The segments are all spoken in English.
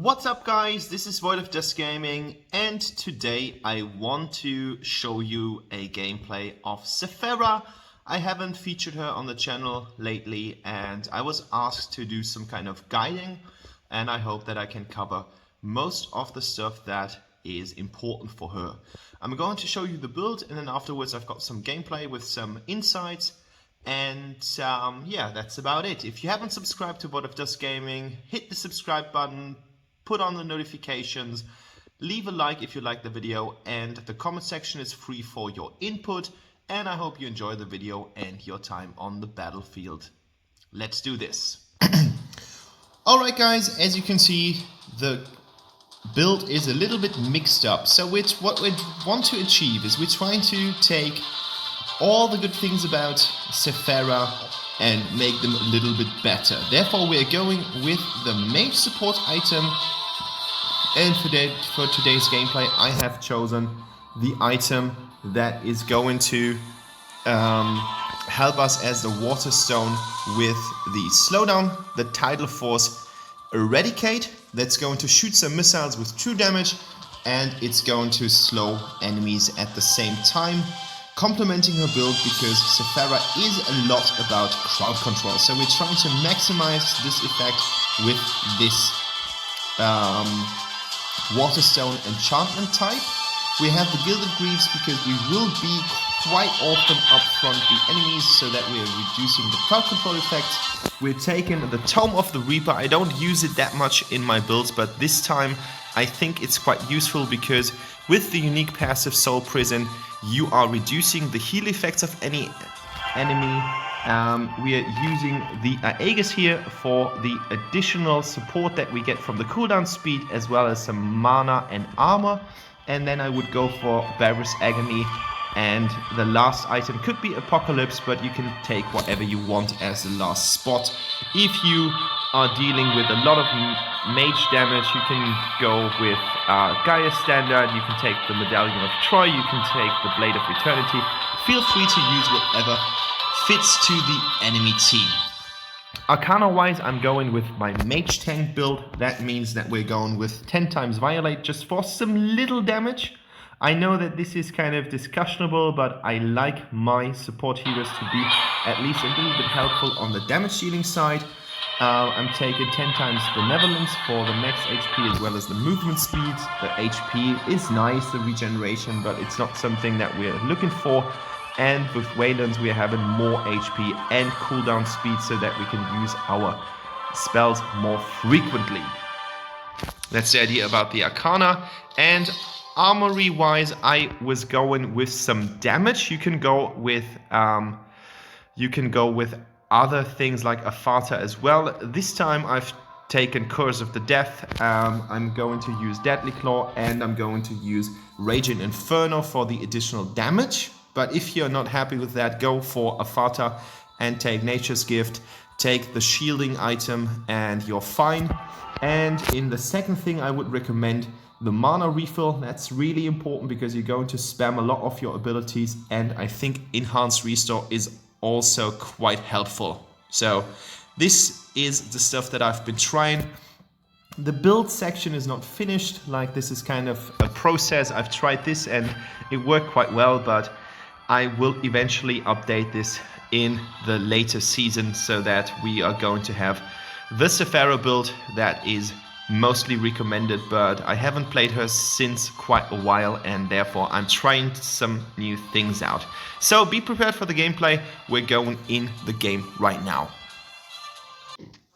What's up guys, this is Void of Just Gaming, and today I want to show you a gameplay of Sephera. I haven't featured her on the channel lately and I was asked to do some kind of guiding, and I hope that I can cover most of the stuff that is important for her. I'm going to show you the build, and then afterwards I've got some gameplay with some insights. And yeah, that's about it. If you haven't subscribed to Void of Just Gaming, hit the subscribe button, put on the notifications, leave a like if you like the video, and the comment section is free for your input. And I hope you enjoy the video and your time on the battlefield. Let's do this. Alright guys, as you can see, the build is a little bit mixed up. So what we want to achieve is we're trying to take all the good things about Sephera and make them a little bit better. Therefore, we are going with the mage support item. And for today's gameplay, I have chosen the item that is going to help us as the water stone with the slowdown, the tidal force eradicate. That's going to shoot some missiles with true damage, and it's going to slow enemies at the same time, complementing her build because Sephera is a lot about crowd control. So we're trying to maximize this effect with this Waterstone enchantment type. We have the Gilded Greaves because we will be quite often up front the enemies so that we are reducing the crowd control effect. We're taking the Tome of the Reaper. I don't use it that much in my builds, but this time I think it's quite useful because with the unique passive Soul Prison, you are reducing the heal effects of any enemy. We are using the Aegis here for the additional support that we get from the cooldown speed, as well as some mana and armor. And then I would go for Varus Agony, and the last item could be Apocalypse, but you can take whatever you want as the last spot. If you are dealing with a lot of mage damage, you can go with Gaia Standard, you can take the Medallion of Troy, you can take the Blade of Eternity. Feel free to use whatever fits to the enemy team. Arcana wise, I'm going with my mage tank build. That means that we're going with 10 times Violate just for some little damage. I know that this is kind of discussionable, but I like my support heroes to be at least a little bit helpful on the damage dealing side. I'm taking 10 times Benevolence for the max HP as well as the movement speed. The HP is nice, the regeneration, but it's not something that we're looking for. And with Waylands, we're having more HP and cooldown speed so that we can use our spells more frequently. That's the idea about the Arcana. And armory wise, I was going with some damage. You can go with other things like Afata as well. This time I've taken Curse of the Death. I'm going to use Deadly Claw, and I'm going to use Raging Inferno for the additional damage. But if you're not happy with that, go for Afata and take Nature's Gift, take the shielding item, and you're fine. And in the second thing, I would recommend the mana refill. That's really important because you're going to spam a lot of your abilities, and I think Enhanced Restore is also quite helpful. So this is the stuff that I've been trying. The build section is not finished. Like, this is kind of a process. I've tried this and it worked quite well, but I will eventually update this in the later season so that we are going to have the Sephera build that is mostly recommended, but I haven't played her since quite a while, and therefore I'm trying some new things out. So be prepared for the gameplay. We're going in the game right now.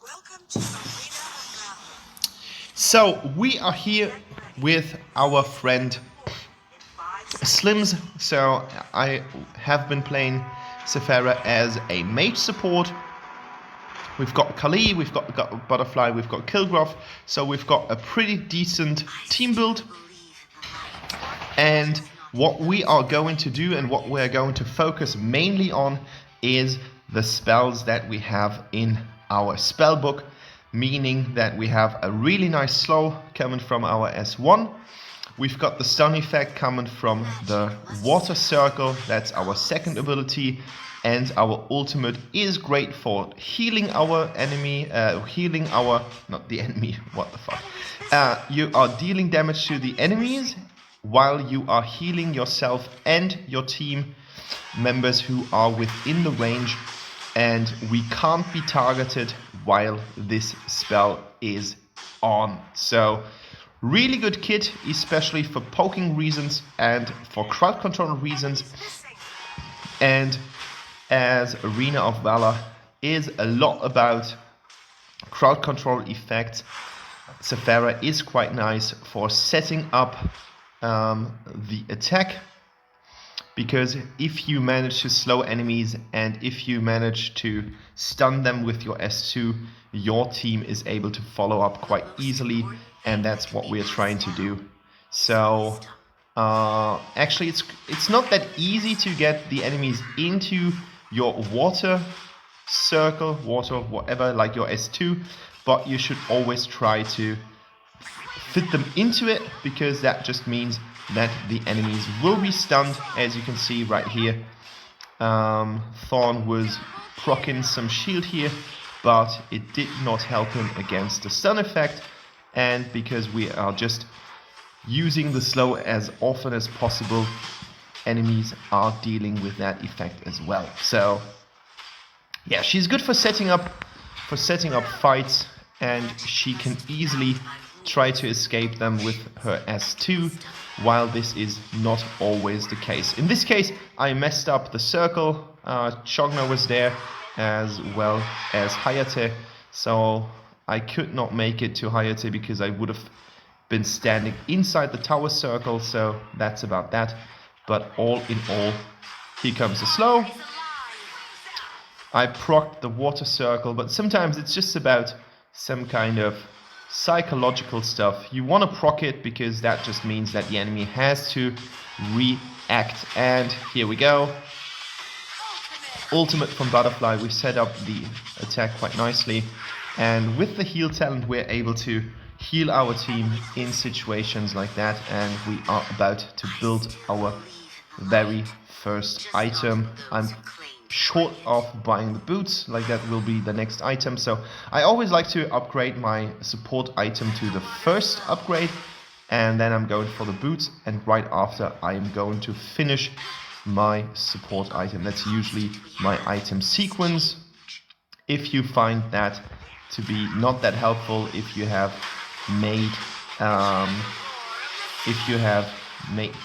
Welcome to So we are here with our friend Slims. So I have been playing Sephera as a mage support. We've got Kali, we've got Butterfly, we've got Kilgroth, so we've got a pretty decent team build. And what we are going to do and what we're going to focus mainly on is the spells that we have in our spell book, meaning that we have a really nice slow coming from our S1. We've got the stun effect coming from the water circle. That's our second ability. And our ultimate is great for healing our enemy, not the enemy, what the fuck. You are dealing damage to the enemies while you are healing yourself and your team members who are within the range, and we can't be targeted while this spell is on. So really good kit, especially for poking reasons and for crowd control reasons. And as Arena of Valor is a lot about crowd control effects, Sephera is quite nice for setting up the attack, because if you manage to slow enemies and if you manage to stun them with your S2, your team is able to follow up quite easily, and that's what we're trying to do. So actually it's not that easy to get the enemies into your water circle, water whatever, like your S2, but you should always try to fit them into it, because that just means that the enemies will be stunned. As you can see right here, Thorn was proccing some shield here, but it did not help him against the stun effect, and because we are just using the slow as often as possible, enemies are dealing with that effect as well. So yeah, she's good for setting up fights, and she can easily try to escape them with her S2, while this is not always the case. In this case, I messed up the circle. Chogna was there as well as Hayate, so I could not make it to Hayate because I would have been standing inside the tower circle, so that's about that. But all in all, here comes the slow. I procced the water circle, but sometimes it's just about some kind of psychological stuff. You want to proc it because that just means that the enemy has to react. And here we go. Ultimate from Butterfly. We set up the attack quite nicely, and with the heal talent we're able to heal our team in situations like that, and we are about to build our very first item. I'm short of buying the boots, like that will be the next item, so I always like to upgrade my support item to the first upgrade, and then I'm going for the boots, and right after I am going to finish my support item. That's usually my item sequence. If you find that to be not that helpful, if you have made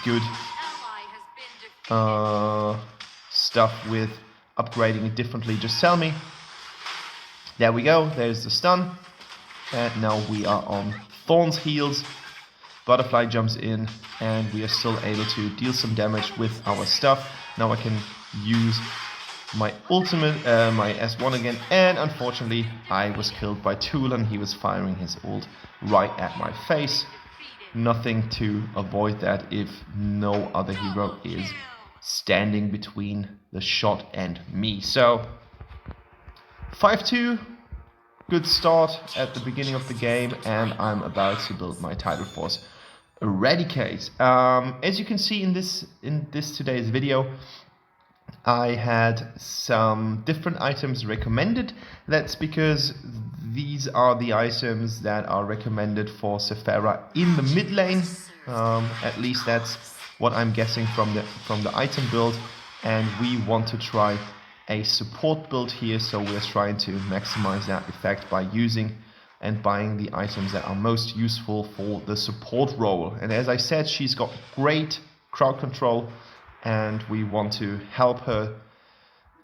good stuff with upgrading it differently, just tell me. There we go, there's the stun, and now we are on Thorn's heals. Butterfly jumps in, and we are still able to deal some damage with our stuff. Now I can use my ultimate, my S1 again, and unfortunately I was killed by Tulan. He was firing his ult right at my face. Nothing to avoid that if no other hero is standing between the shot and me. So 5-2, good start at the beginning of the game, and I'm about to build my title force Eradicate. As you can see in this today's video, I had some different items recommended. That's because these are the items that are recommended for Sephera in the mid lane. At least that's what I'm guessing from the item build, and we want to try a support build here, so we're trying to maximize that effect by using and buying the items that are most useful for the support role. And as I said, she's got great crowd control, and we want to help her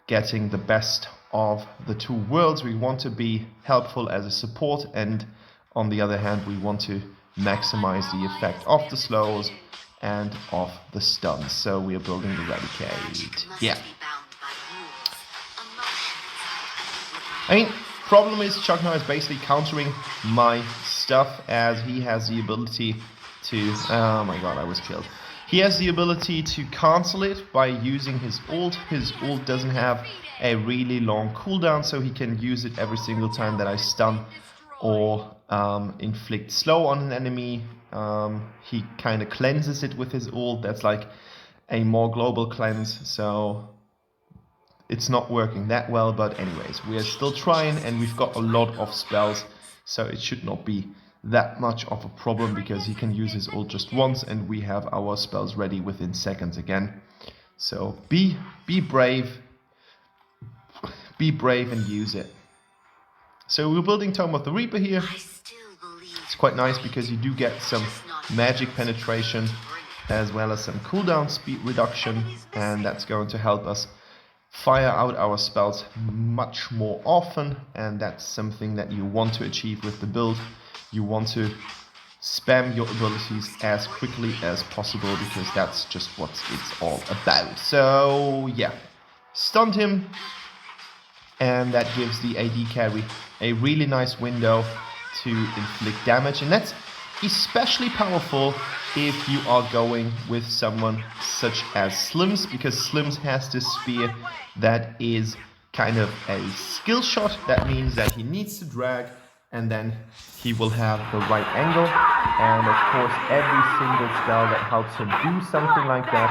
getting the best of the two worlds. We want to be helpful as a support, and on the other hand, we want to maximize the effect of the slows and of the stuns. So we are building Eradicate. Yeah. I mean, problem is Chogna is basically countering my stuff, as he has the ability to... Oh my god, I was killed. He has the ability to cancel it by using his ult. His ult doesn't have a really long cooldown, so he can use it every single time that I stun or inflict slow on an enemy. He kind of cleanses it with his ult. That's like a more global cleanse, so it's not working that well. But anyways, we are still trying, and we've got a lot of spells, so it should not be that much of a problem, because he can use his ult just once and we have our spells ready within seconds again. So be brave and use it. So we're building Tome of the Reaper here. It's quite nice because you do get some magic penetration as well as some cooldown speed reduction, and that's going to help us fire out our spells much more often, and that's something that you want to achieve with the build. You want to spam your abilities as quickly as possible, because that's just what it's all about. So yeah, stunned him, and that gives the AD carry a really nice window to inflict damage, and that's especially powerful if you are going with someone such as Slims, because Slims has this spear that is kind of a skill shot. That means that he needs to drag, and then he will have the right angle, and of course every single spell that helps him do something like that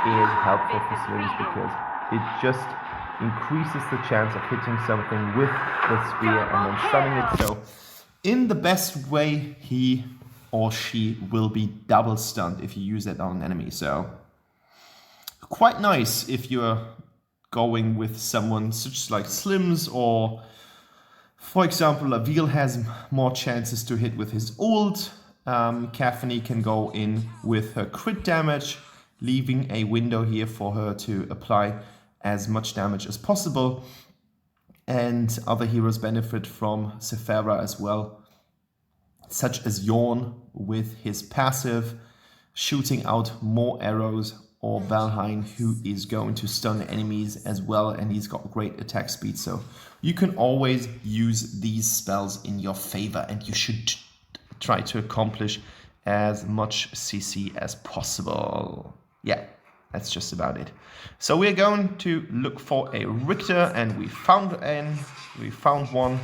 is helpful for Slims, because it just increases the chance of hitting something with the spear and then stunning it. So in the best way, he or she will be double stunned if you use that on an enemy. So quite nice if you're going with someone such like Slims, or for example, Avil has more chances to hit with his ult. Caphany can go in with her crit damage, leaving a window here for her to apply as much damage as possible. And other heroes benefit from Sephera as well, such as Yorn with his passive, shooting out more arrows, or Valheim, who is going to stun enemies as well, and he's got great attack speed. So you can always use these spells in your favor, and you should try to accomplish as much CC as possible. Yeah, that's just about it. So we're going to look for a Richter, and we found one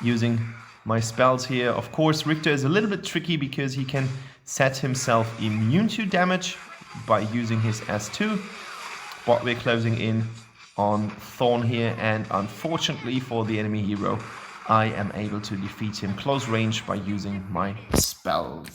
using my spells here. Of course, Richter is a little bit tricky because he can set himself immune to damage by using his S2, but we're closing in on Thorn here, and unfortunately for the enemy hero, I am able to defeat him close range by using my spells.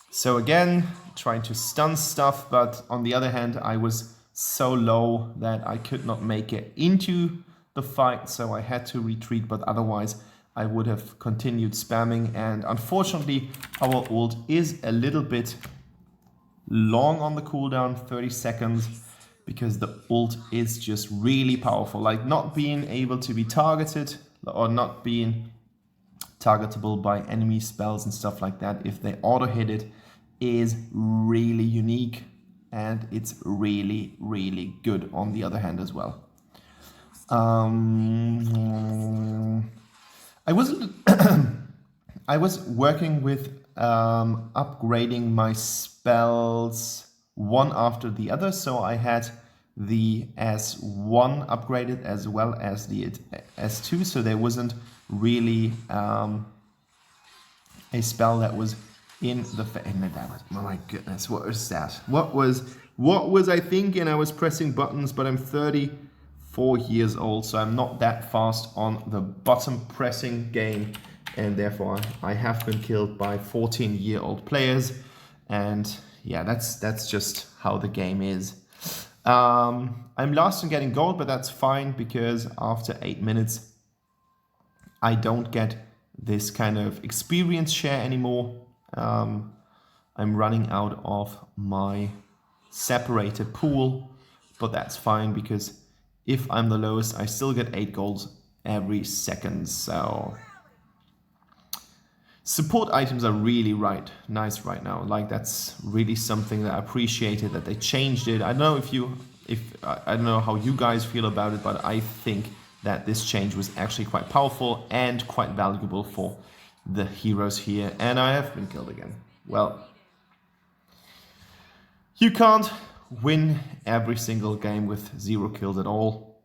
So again, trying to stun stuff, but on the other hand, I was so low that I could not make it into the fight, so I had to retreat, but otherwise I would have continued spamming. And unfortunately, our ult is a little bit long on the cooldown, 30 seconds, because the ult is just really powerful. Like, not being able to be targeted or not being targetable by enemy spells and stuff like that, if they auto hit it, is really unique, and it's really, really good on the other hand as well. I was working with upgrading my spells one after the other, so I had the S1 upgraded as well as the S2, so there wasn't really a spell that was in the oh my goodness, what was that? What was I thinking? I was pressing buttons, but I'm 34 years old, so I'm not that fast on the button pressing game, and therefore I have been killed by 14-year-old players, and yeah, that's just how the game is. I'm last in getting gold, but that's fine, because after 8 minutes I don't get this kind of experience share anymore. I'm running out of my separated pool, but that's fine, because if I'm the lowest, I still get 8 golds every second. So support items are really nice right now. Like, that's really something that I appreciated, that they changed it. I don't know I don't know how you guys feel about it, but I think that this change was actually quite powerful and quite valuable for the heroes here. And I have been killed again. Well, you can't win every single game with 0 kills at all.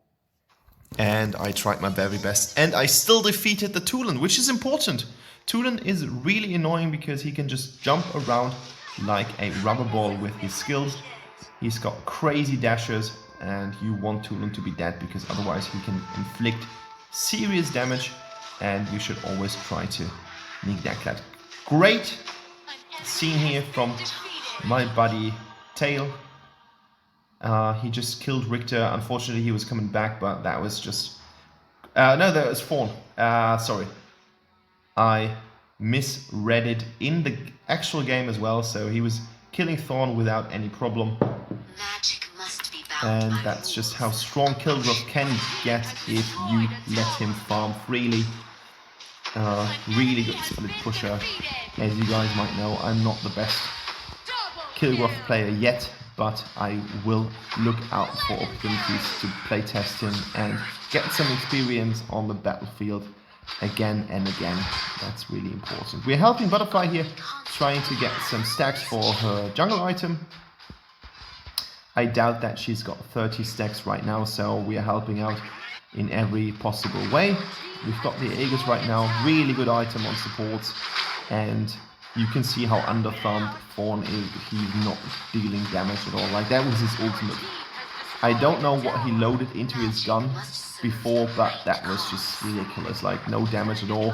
And I tried my very best. And I still defeated the Tulen, which is important. Tulen is really annoying because he can just jump around like a rubber ball with his skills. He's got crazy dashes, and you want Tulen to be dead because otherwise he can inflict serious damage, and you should always try to neglect that. Great scene here from my buddy Tail. He just killed Richter. Unfortunately, he was coming back, but that was just... no, that was Fawn. Sorry. I misread it in the actual game as well, so he was killing Thorn without any problem. Magic must be bound, and that's just how strong Kill RoV can get if you let him farm freely. Really good split pusher. As you guys might know, I'm not the best Kill RoV player yet, but I will look out for opportunities to play test him and get some experience on the battlefield again and again. That's really important. We're helping Butterfly here, trying to get some stacks for her jungle item. I doubt that she's got 30 stacks right now, so we are helping out in every possible way. We've got the Aegis right now, really good item on supports, and you can see how underfarmed Fawn is. He's not dealing damage at all. Like, that was his ultimate. I don't know what he loaded into his gun before, but that was just ridiculous. Like, no damage at all.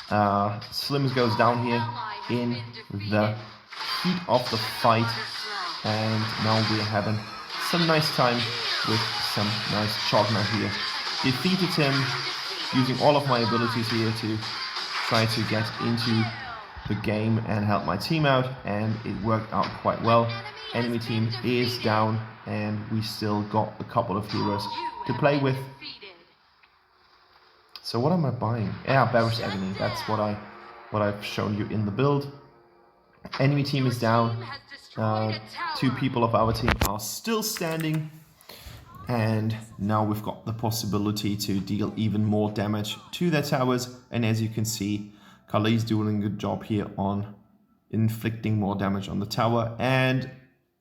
Slims goes down here in the heat of the fight, and now we're having some nice time with some nice Chogma here. Defeated him using all of my abilities here to try to get into the game and help my team out, and it worked out quite well. Enemy team is down, and we still got a couple of heroes to play with. So what am I buying? Yeah, Barrish Agony. That's what I've shown you in the build. Enemy team is down. 2 people of our team are still standing, and now we've got the possibility to deal even more damage to their towers. And as you can see, Kali's doing a good job here on inflicting more damage on the tower, and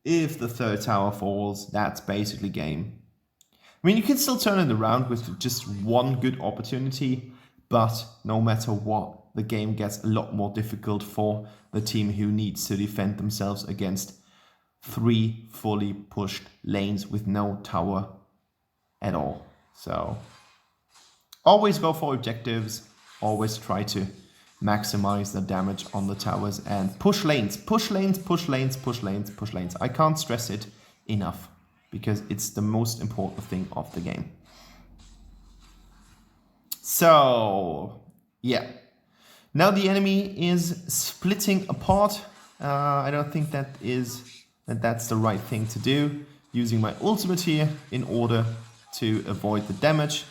if the 3rd tower falls, that's basically game. I mean, you can still turn it around with just one good opportunity, but no matter what, the game gets a lot more difficult for the team who needs to defend themselves against 3 fully pushed lanes with no tower at all. So always go for objectives, always try to maximize the damage on the towers, and push lanes, push lanes, push lanes, push lanes, push lanes. I can't stress it enough because it's the most important thing of the game. So yeah, now the enemy is splitting apart. I don't think that's the right thing to do. Using my ultimate here in order to avoid the damage,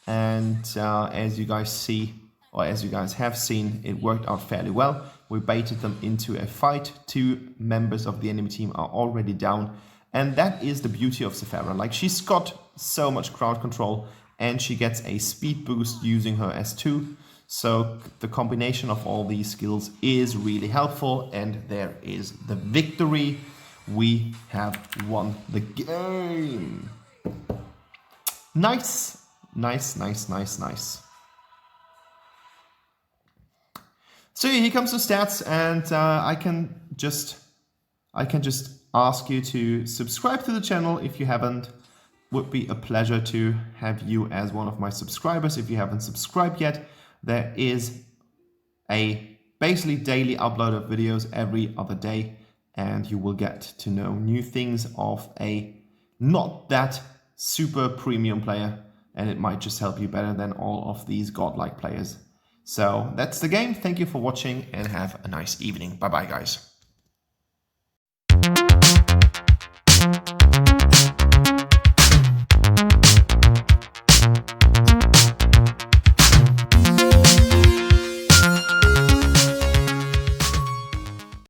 and as you guys see, or as you guys have seen, it worked out fairly well. We baited them into a fight. 2 members of the enemy team are already down, and that is the beauty of Sephera. Like, she's got so much crowd control, and she gets a speed boost using her S2. So the combination of all these skills is really helpful, and there is the victory. We have won the game. Nice, nice, nice, nice, nice. So here comes the stats, and I can just ask you to subscribe to the channel if you haven't. Would be a pleasure to have you as one of my subscribers if you haven't subscribed yet. There is a basically daily upload of videos every other day, and you will get to know new things of a not that super premium player, and it might just help you better than all of these godlike players. So that's the game. Thank you for watching, and have a nice evening. Bye bye, guys.